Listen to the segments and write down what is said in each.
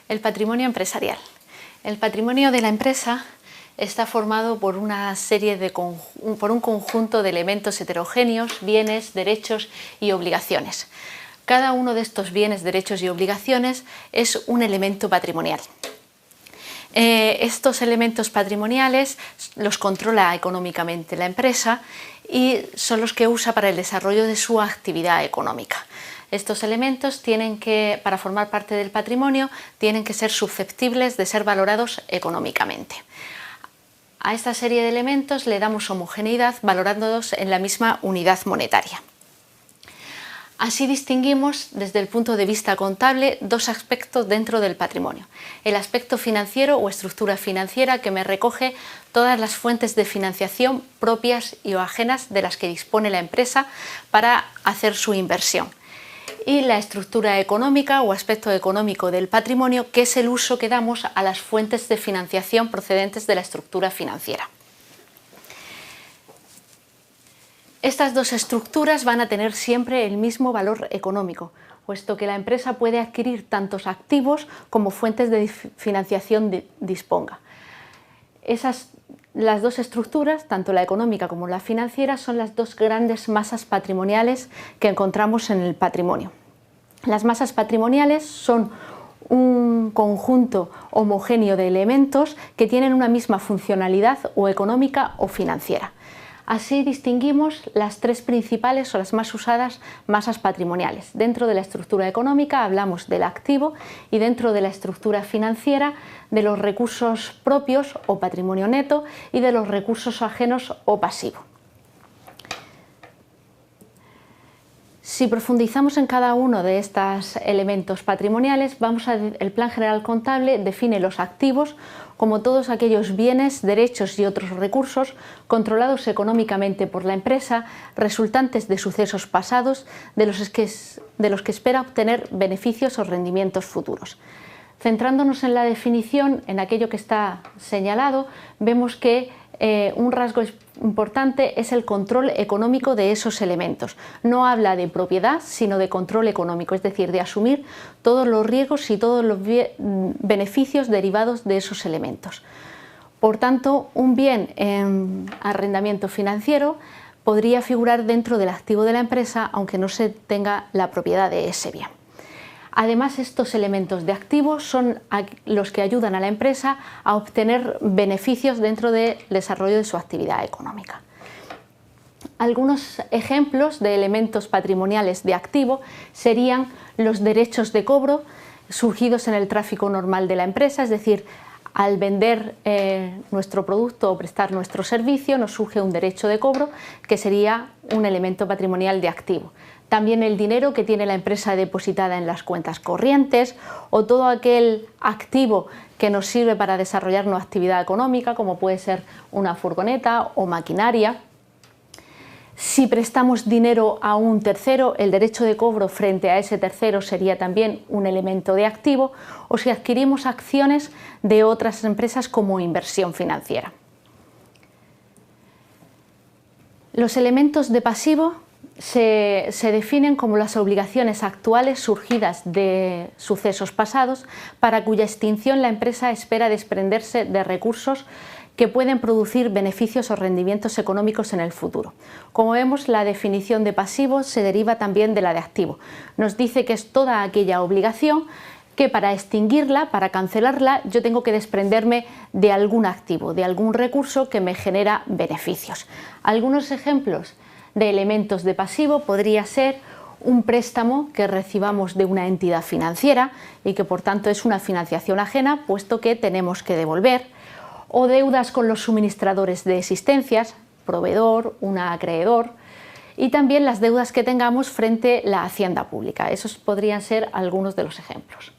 El patrimonio empresarial. El patrimonio de la empresa está formado por un conjunto de elementos heterogéneos, bienes, derechos y obligaciones. Cada uno de estos bienes, derechos y obligaciones es un elemento patrimonial. Estos elementos patrimoniales los controla económicamente la empresa y son los que usa para el desarrollo de su actividad económica. Estos elementos para formar parte del patrimonio, tienen que ser susceptibles de ser valorados económicamente. A esta serie de elementos le damos homogeneidad valorándolos en la misma unidad monetaria. Así distinguimos desde el punto de vista contable dos aspectos dentro del patrimonio. El aspecto financiero o estructura financiera, que me recoge todas las fuentes de financiación propias y o ajenas de las que dispone la empresa para hacer su inversión. Y la estructura económica o aspecto económico del patrimonio, que es el uso que damos a las fuentes de financiación procedentes de la estructura financiera. Estas dos estructuras van a tener siempre el mismo valor económico, puesto que la empresa puede adquirir tantos activos como fuentes de financiación disponga. Las dos estructuras, tanto la económica como la financiera, son las dos grandes masas patrimoniales que encontramos en el patrimonio. Las masas patrimoniales son un conjunto homogéneo de elementos que tienen una misma funcionalidad o económica o financiera. Así distinguimos las tres principales o las más usadas masas patrimoniales. Dentro de la estructura económica hablamos del activo y dentro de la estructura financiera de los recursos propios o patrimonio neto y de los recursos ajenos o pasivo. Si profundizamos en cada uno de estos elementos patrimoniales, el Plan General Contable define los activos como todos aquellos bienes, derechos y otros recursos controlados económicamente por la empresa, resultantes de sucesos pasados de los que espera obtener beneficios o rendimientos futuros. Centrándonos en la definición, en aquello que está señalado, vemos que un rasgo importante es el control económico de esos elementos. No habla de propiedad, sino de control económico, es decir, de asumir todos los riesgos y todos los beneficios derivados de esos elementos. Por tanto, un bien en arrendamiento financiero podría figurar dentro del activo de la empresa, aunque no se tenga la propiedad de ese bien. Además, estos elementos de activo son los que ayudan a la empresa a obtener beneficios dentro del desarrollo de su actividad económica. Algunos ejemplos de elementos patrimoniales de activo serían los derechos de cobro surgidos en el tráfico normal de la empresa, es decir, al vender nuestro producto o prestar nuestro servicio nos surge un derecho de cobro que sería un elemento patrimonial de activo. También el dinero que tiene la empresa depositada en las cuentas corrientes o todo aquel activo que nos sirve para desarrollar una actividad económica, como puede ser una furgoneta o maquinaria. Si prestamos dinero a un tercero, el derecho de cobro frente a ese tercero sería también un elemento de activo, o si adquirimos acciones de otras empresas como inversión financiera. Los elementos de pasivo se definen como las obligaciones actuales surgidas de sucesos pasados para cuya extinción la empresa espera desprenderse de recursos que pueden producir beneficios o rendimientos económicos en el futuro. Como vemos, la definición de pasivo se deriva también de la de activo. Nos dice que es toda aquella obligación que para extinguirla, para cancelarla, yo tengo que desprenderme de algún activo, de algún recurso que me genera beneficios. Algunos ejemplos de elementos de pasivo podría ser un préstamo que recibamos de una entidad financiera y que por tanto es una financiación ajena, puesto que tenemos que devolver, o deudas con los suministradores de existencias, proveedor, un acreedor, y también las deudas que tengamos frente a la hacienda pública. Esos podrían ser algunos de los ejemplos.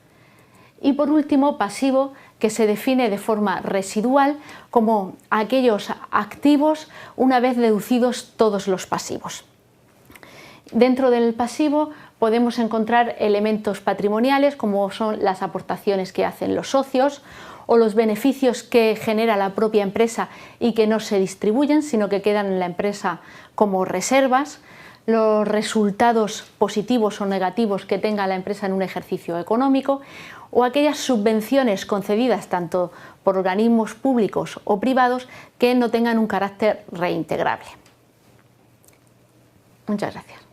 Y por último, pasivo, que se define de forma residual como aquellos activos una vez deducidos todos los pasivos. Dentro del pasivo podemos encontrar elementos patrimoniales como son las aportaciones que hacen los socios o los beneficios que genera la propia empresa y que no se distribuyen, sino que quedan en la empresa como reservas, los resultados positivos o negativos que tenga la empresa en un ejercicio económico, o aquellas subvenciones concedidas tanto por organismos públicos o privados que no tengan un carácter reintegrable. Muchas gracias.